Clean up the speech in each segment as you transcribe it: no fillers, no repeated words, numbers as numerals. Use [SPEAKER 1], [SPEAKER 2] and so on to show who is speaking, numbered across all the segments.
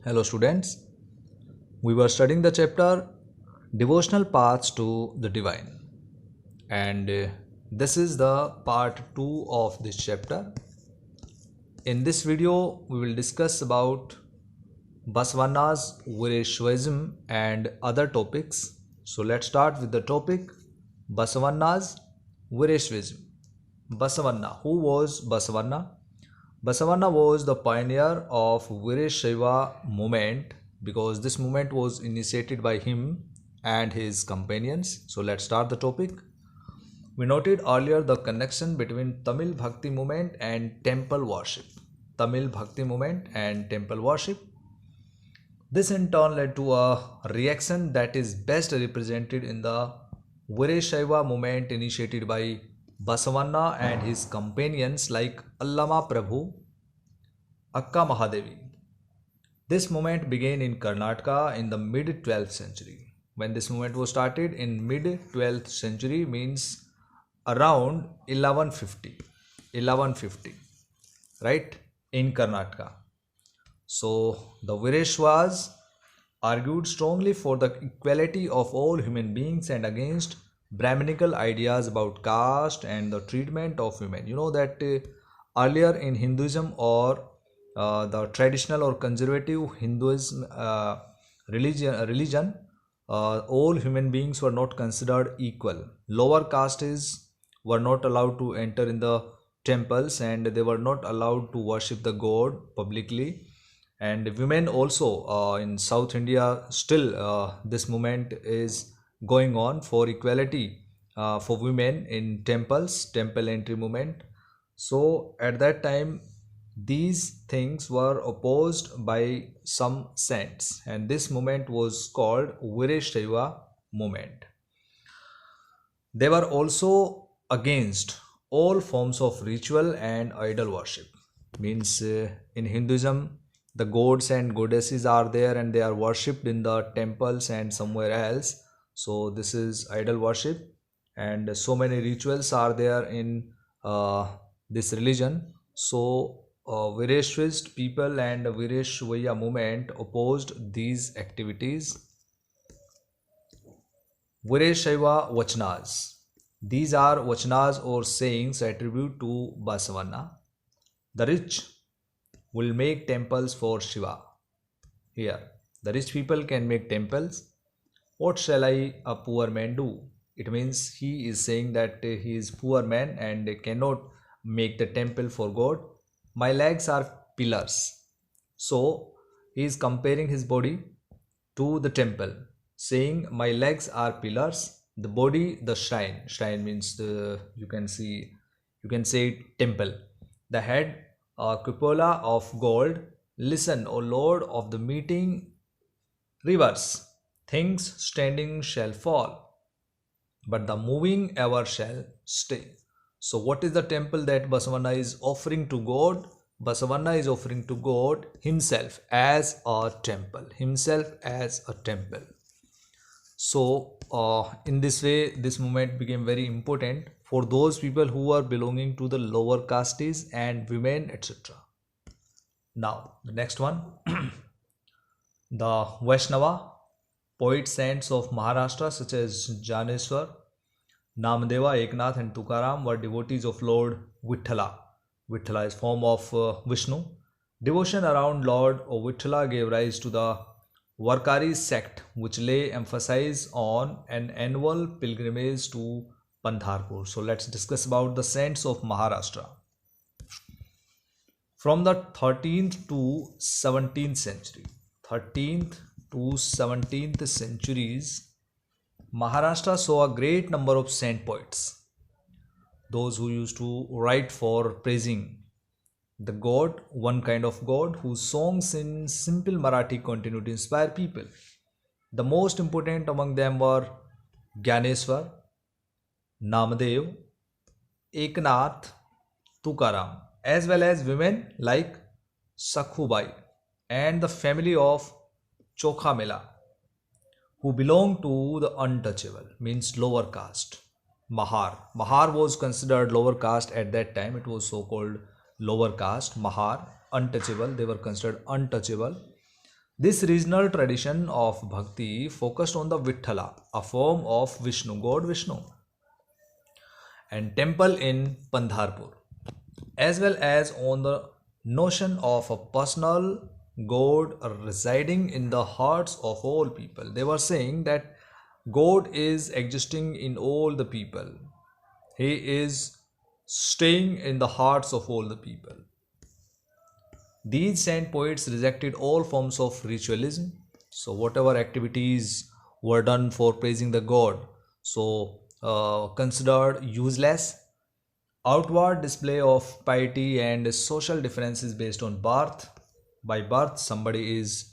[SPEAKER 1] Hello, students. We were studying the chapter Devotional Paths to the Divine, and this is the part 2 of this chapter. In this video, we will discuss about Basavana's Vireshwaism and other topics. So, let's start with the topic Basavana's Vireshwaism. Basavanna. Who was Basavanna? Basavanna was the pioneer of Vireshaiva movement because this movement was initiated by him and his companions. So let's start the topic. We noted earlier the connection between Tamil Bhakti movement and temple worship. Tamil Bhakti movement and temple worship. This in turn led to a reaction that is best represented in the Vireshaiva movement initiated by Basavanna and his companions like Allama Prabhu, Akka Mahadevi. This movement began in Karnataka in the mid 12th century. When this movement was started in mid 12th century means around 1150, right, in Karnataka. So the Vireshwas argued strongly for the equality of all human beings and against Brahminical ideas about caste and the treatment of women. You know that earlier in Hinduism or the traditional or conservative Hinduism religion, all human beings were not considered equal. Lower castes were not allowed to enter in the temples and they were not allowed to worship the god publicly. And women also in South India still this movement is going on for equality for women in temples, temple entry movement. So at that time these things were opposed by some saints and this movement was called Vireshaiva movement. They were also against all forms of ritual and idol worship. Means in Hinduism the gods and goddesses are there and they are worshipped in the temples and somewhere else. So this is idol worship and so many rituals are there in this religion. So Vireshwist people and Vireshwaya movement opposed these activities. Vireshaiva Vachanas. These are Vachanas or sayings attributed to Basavanna. The rich will make temples for Shiva. Here, the rich people can make temples. What shall I, a poor man, do? It means he is saying that he is poor man and cannot make the temple for God. My legs are pillars. So he is comparing his body to the temple, saying my legs are pillars, the body the shrine. Shrine means the you can say temple. The head cupola of gold. Listen, O Lord of the meeting rivers. Things standing shall fall, but the moving ever shall stay. So what is the temple that Basavanna is offering to God? Basavanna is offering to God himself as a temple. Himself as a temple. So in this way this movement became very important for those people who are belonging to the lower castes and women, etc. Now the next one the Vaishnava poet saints of Maharashtra such as Janeswar, Namadeva, Eknath and Tukaram were devotees of Lord Vithala. Vithala is form of Vishnu. Devotion around Lord Vithala gave rise to the Varkari sect, which lay emphasis on an annual pilgrimage to Pandharpur. So let's discuss about the saints of Maharashtra. From the 13th to 17th century, 13th to 17th centuries, Maharashtra saw a great number of saint poets, those who used to write for praising the god, one kind of god, whose songs in simple Marathi continue to inspire people. The most important among them were Gyaneswar, Namadev, Eknath, Tukaram, as well as women like Sakhubai and the family of Chokhamela, who belonged to the untouchable, means lower caste. Mahar. Mahar was considered lower caste at that time. It was so called lower caste. Mahar, untouchable. They were considered untouchable. This regional tradition of bhakti focused on the Vithala, a form of Vishnu, God Vishnu, and temple in Pandharpur, as well as on the notion of a personal God residing in the hearts of all people. They were saying that God is existing in all the people. He is staying in the hearts of all the people. These saint poets rejected all forms of ritualism. So whatever activities were done for praising the god, so considered useless. Outward display of piety and social differences based on birth. By birth, somebody is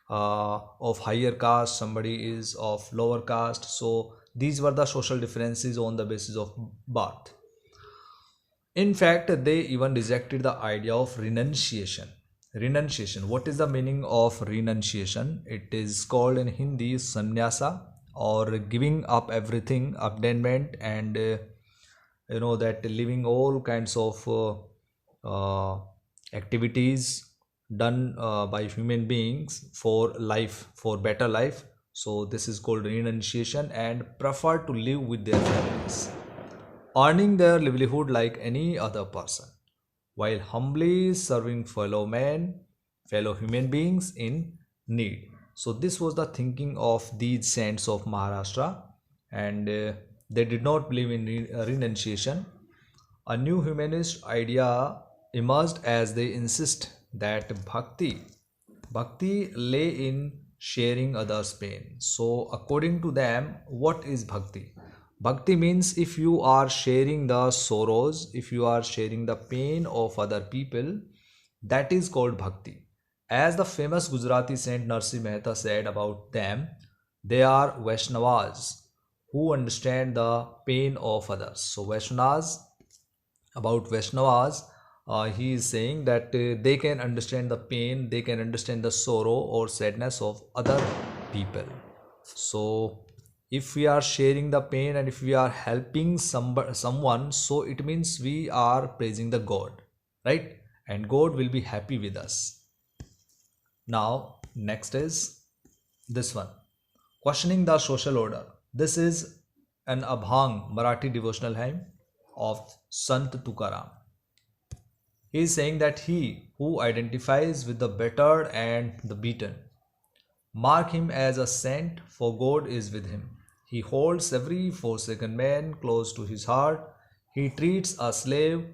[SPEAKER 1] of higher caste, somebody is of lower caste. So these were the social differences on the basis of birth. In fact, they even rejected the idea of renunciation. Renunciation. What is the meaning of renunciation? It is called in Hindi sannyasa, or giving up everything, abandonment, and that living all kinds of activities done by human beings for life, for better life. So this is called renunciation, and prefer to live with their families, earning their livelihood like any other person, while humbly serving fellow men, fellow human beings in need. So, this was the thinking of these saints of Maharashtra, and they did not believe in renunciation. A new humanist idea emerged as they insist that bhakti lay in sharing others' pain. So, according to them, what is bhakti? Bhakti means if you are sharing the sorrows, if you are sharing the pain of other people, that is called bhakti. As the famous Gujarati saint Narsi Mehta said about them, they are Vaishnavas who understand the pain of others. So, Vaishnavas, about Vaishnavas, he is saying that they can understand the pain, they can understand the sorrow or sadness of other people. So, if we are sharing the pain and if we are helping someone, so it means we are praising the God, right? And God will be happy with us. Now, next is this one, questioning the social order. This is an Abhang Marathi devotional hymn of Sant Tukaram. He is saying that he who identifies with the battered and the beaten, mark him as a saint, for God is with him. He holds every forsaken man close to his heart. He treats a slave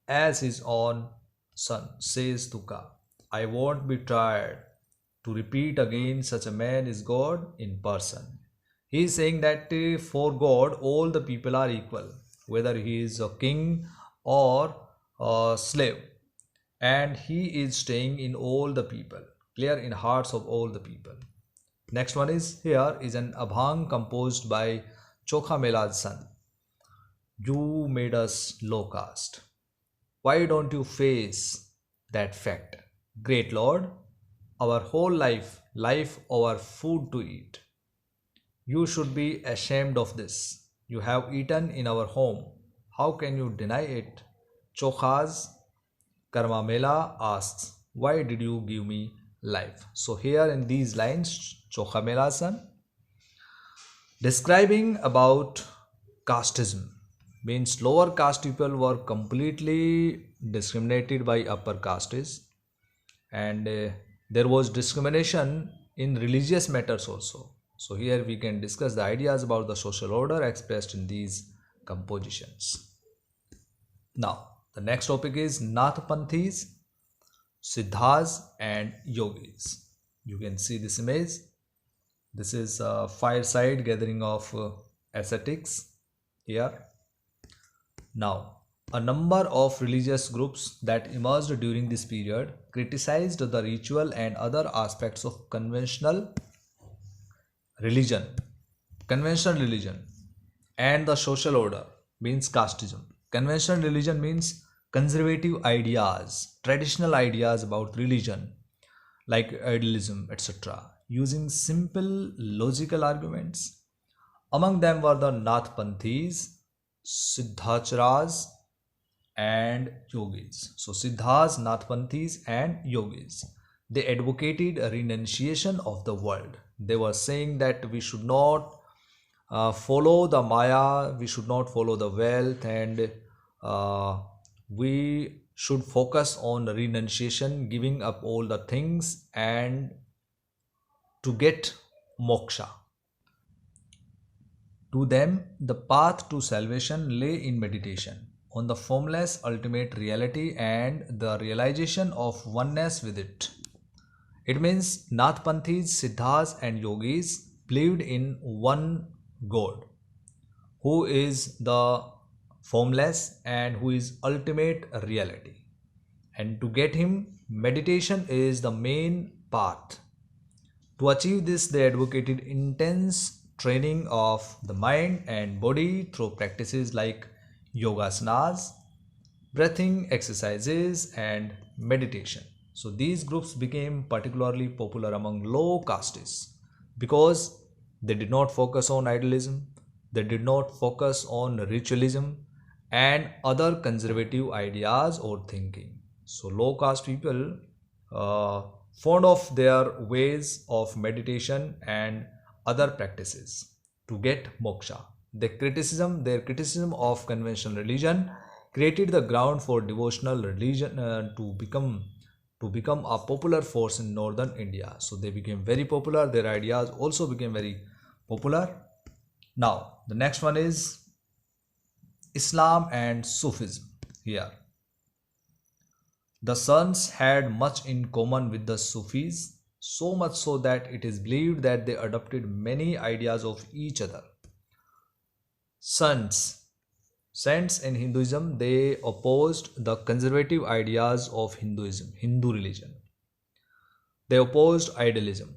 [SPEAKER 1] as his own son, says Tuka. I won't be tired to repeat again, such a man is God in person. He is saying that for God, all the people are equal, whether he is a king or a slave, and he is staying in all the people, clear in hearts of all the people. Next one is here is an abhang composed by Chokha Mela's son. You made us low caste. Why don't you face that fact? Great Lord, our whole life our food to eat. You should be ashamed of this. You have eaten in our home. How can you deny it? Chokha's Karma Mela asks, why did you give me life? So here in these lines, Chokha Mela's son describing about casteism, means lower caste people were completely discriminated by upper castes, and there was discrimination in religious matters also. So here we can discuss the ideas about the social order expressed in these compositions. Now the next topic is Nathpanthis, Siddhas and Yogis. You can see this image. This is a fireside gathering of ascetics here. Now, a number of religious groups that emerged during this period criticized the ritual and other aspects of religion, conventional religion, and the social order, means casteism. Conventional religion means conservative ideas, traditional ideas about religion, like idealism, etc., using simple logical arguments. Among them were the Nathpanthis, Siddhacharas, and Yogis. So Siddhas, Nathpanthis, and Yogis. they advocated a renunciation of the world. They were saying that we should not follow the Maya, we should not follow the wealth, and we should focus on renunciation, giving up all the things, and to get moksha. To them, the path to salvation lay in meditation on the formless ultimate reality and the realization of oneness with it. It means Nathpanthis, Siddhas, and Yogis believed in one God who is the formless and who is ultimate reality. And to get him, meditation is the main path. To achieve this, they advocated intense training of the mind and body through practices like yogasanas, breathing exercises, and meditation. So these groups became particularly popular among low castes because they did not focus on idealism, they did not focus on ritualism and other conservative ideas or thinking. So low caste people fond of their ways of meditation and other practices to get moksha. Their criticism of conventional religion created the ground for devotional religion to become a popular force in northern India. So they became very popular. Their ideas also became very popular. Now the next one is Islam and Sufism. Here the sons had much in common with the Sufis, so much so that it is believed that they adopted many ideas of each other. Sons, saints in Hinduism, they opposed the conservative ideas of Hindu religion. They opposed idealism.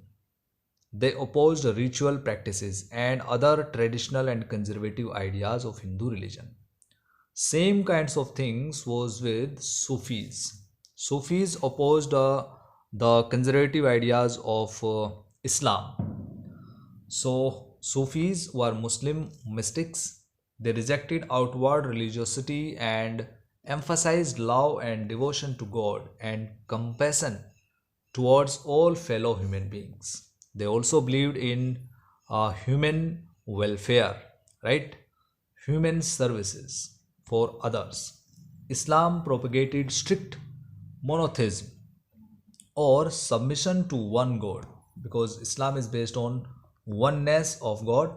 [SPEAKER 1] They opposed ritual practices and other traditional and conservative ideas of Hindu religion. Same kinds of things was with Sufis. Sufis opposed the conservative ideas of Islam. So Sufis were Muslim mystics. They rejected outward religiosity and emphasized love and devotion to God and compassion towards all fellow human beings. They also believed in human welfare, right? Human services for others. Islam propagated strict monotheism or submission to one God because Islam is based on oneness of God.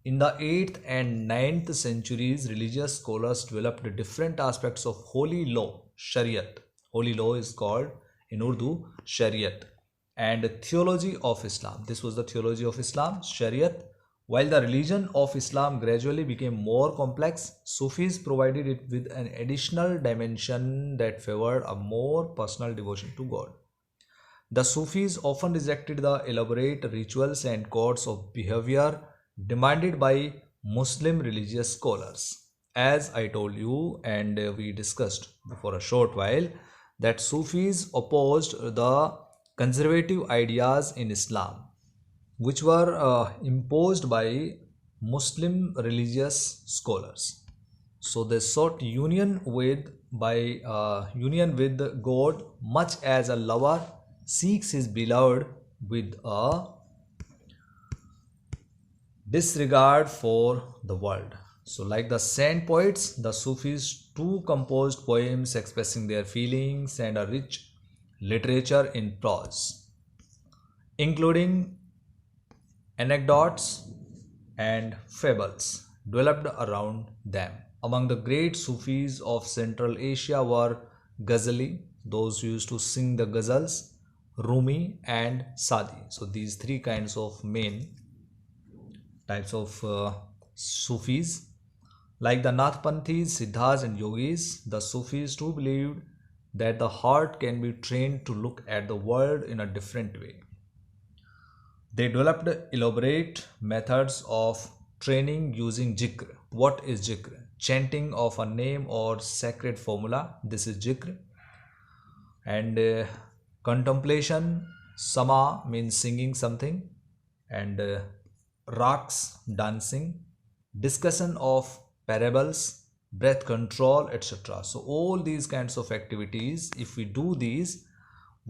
[SPEAKER 1] In the 8th and 9th centuries, religious scholars developed different aspects of holy law, Shariat. Holy law is called in Urdu Shariat, and theology of Islam. This was the theology of Islam, Shariat. While the religion of Islam gradually became more complex, Sufis provided it with an additional dimension that favored a more personal devotion to God. The Sufis often rejected the elaborate rituals and codes of behavior demanded by Muslim religious scholars. As I told you and we discussed for a short while, that Sufis opposed the conservative ideas in Islam which were imposed by Muslim religious scholars. So they sought union with God, much as a lover seeks his beloved with a disregard for the world. So like the saint poets, the Sufis too composed poems expressing their feelings and a rich literature in prose, including anecdotes and fables developed around them. Among the great Sufis of Central Asia were Ghazali, those who used to sing the ghazals, Rumi and Sadi. So these three kinds of main types of Sufis. Like the Nathpanthis, Siddhas and Yogis, the Sufis too believed that the heart can be trained to look at the world in a different way. They developed elaborate methods of training using jikr. What is jikr? Chanting of a name or sacred formula. This is jikr. And contemplation, sama means singing something, and raqs, dancing, discussion of parables, breath control, etc. So all these kinds of activities, if we do these,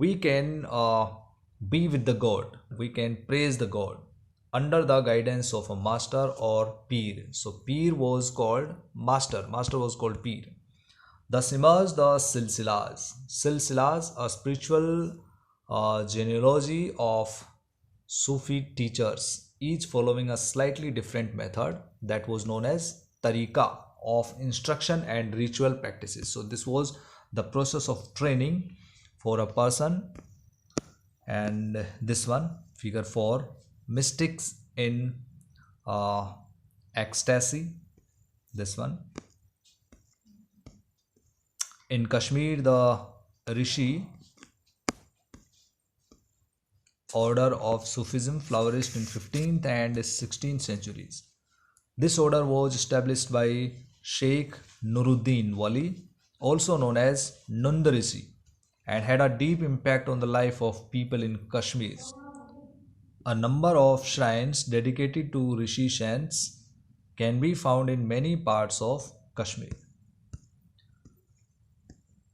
[SPEAKER 1] we can be with the god, we can praise the god under the guidance of a master or peer. So peer was called master, master was called peer. Thus emerged the silsilas. Silsilas, a spiritual genealogy of Sufi teachers, each following a slightly different method that was known as tariqa of instruction and ritual practices. So this was the process of training for a person. And this one, figure 4, mystics in ecstasy. This one, in Kashmir, the Rishi order of Sufism flourished in 15th and 16th centuries. This order was established by Sheikh Nuruddin Wali, also known as Nund Rishi, and had a deep impact on the life of people in Kashmir. A number of shrines dedicated to Rishi saints can be found in many parts of Kashmir.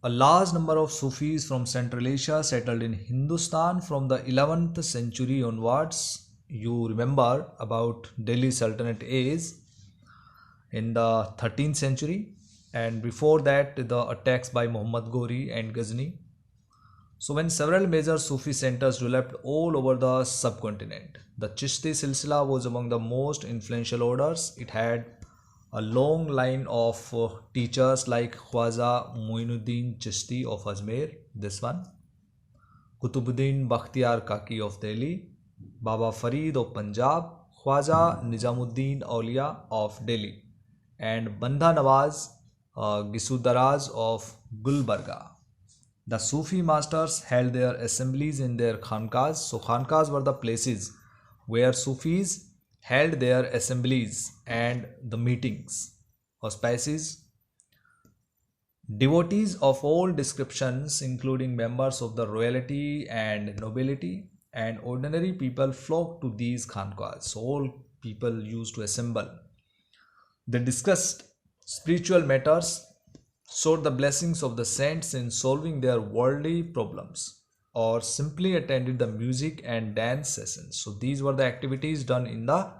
[SPEAKER 1] A large number of Sufis from Central Asia settled in Hindustan from the 11th century onwards. You remember about Delhi Sultanate age in the 13th century, and before that the attacks by Muhammad Ghori and Ghazni. So when several major Sufi centers developed all over the subcontinent, the Chishti Silsila was among the most influential orders. It had a long line of teachers like Khwaja Muinuddin Chishti of Ajmer, this one, Kutubuddin Bakhtiyar Kaki of Delhi, Baba Farid of Punjab, Khwaja Nizamuddin Aulia of Delhi, and Banda Nawaz Gisudaraz of Gulbarga. The Sufi masters held their assemblies in their khankas. So khankas were the places where Sufis held their assemblies and the meetings, auspices. Devotees of all descriptions, including members of the royalty and nobility and ordinary people, flocked to these khankas. So all people used to assemble. They discussed spiritual matters, sought the blessings of the saints in solving their worldly problems, or simply attended the music and dance sessions. So these were the activities done in the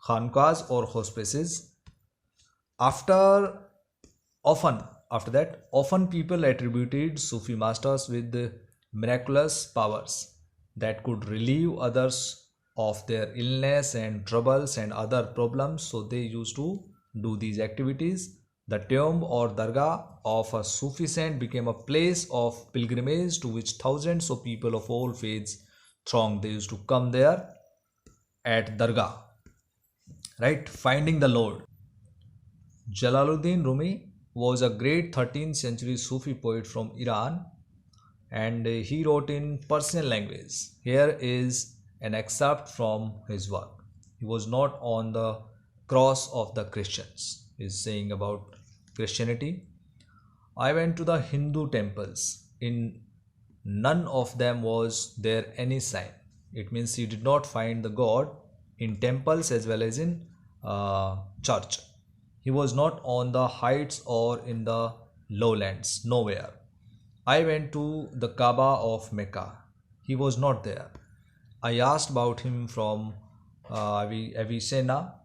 [SPEAKER 1] khankas or hospices. After that, often people attributed Sufi masters with miraculous powers that could relieve others of their illness and troubles and other problems. So they used to do these activities. The tomb or dargah of a Sufi saint became a place of pilgrimage to which thousands of people of all faiths thronged. They used to come there at dargah, right, finding the Lord. Jalaluddin Rumi was a great 13th century Sufi poet from Iran, and he wrote in Persian language. Here is an excerpt from his work. He was not on the cross of the Christians. He is saying about Christianity. I went to the Hindu temples. In none of them was there any sign. It means he did not find the God in temples as well as in church. He was not on the heights or in the lowlands, nowhere. I went to the Kaaba of Mecca. He was not there. I asked about him from Avicenna,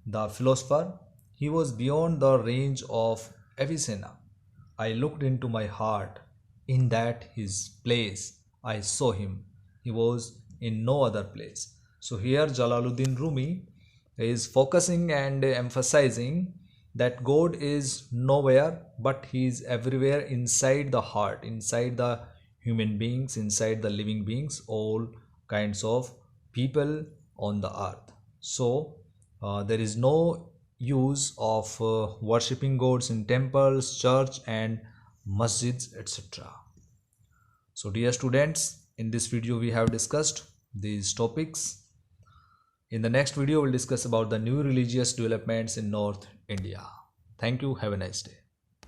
[SPEAKER 1] the philosopher. He was beyond the range of Avicenna. I looked into my heart. In that his place, I saw him. He was in no other place. So here Jalaluddin Rumi is focusing and emphasizing that God is nowhere, but he is everywhere inside the heart, inside the human beings, inside the living beings, all kinds of people on the earth. So there is no use of worshipping gods in temples, church and masjids, etc. So dear students, in this video we have discussed these topics. In the next video we'll discuss about the new religious developments in North India. Thank you. Have a nice day.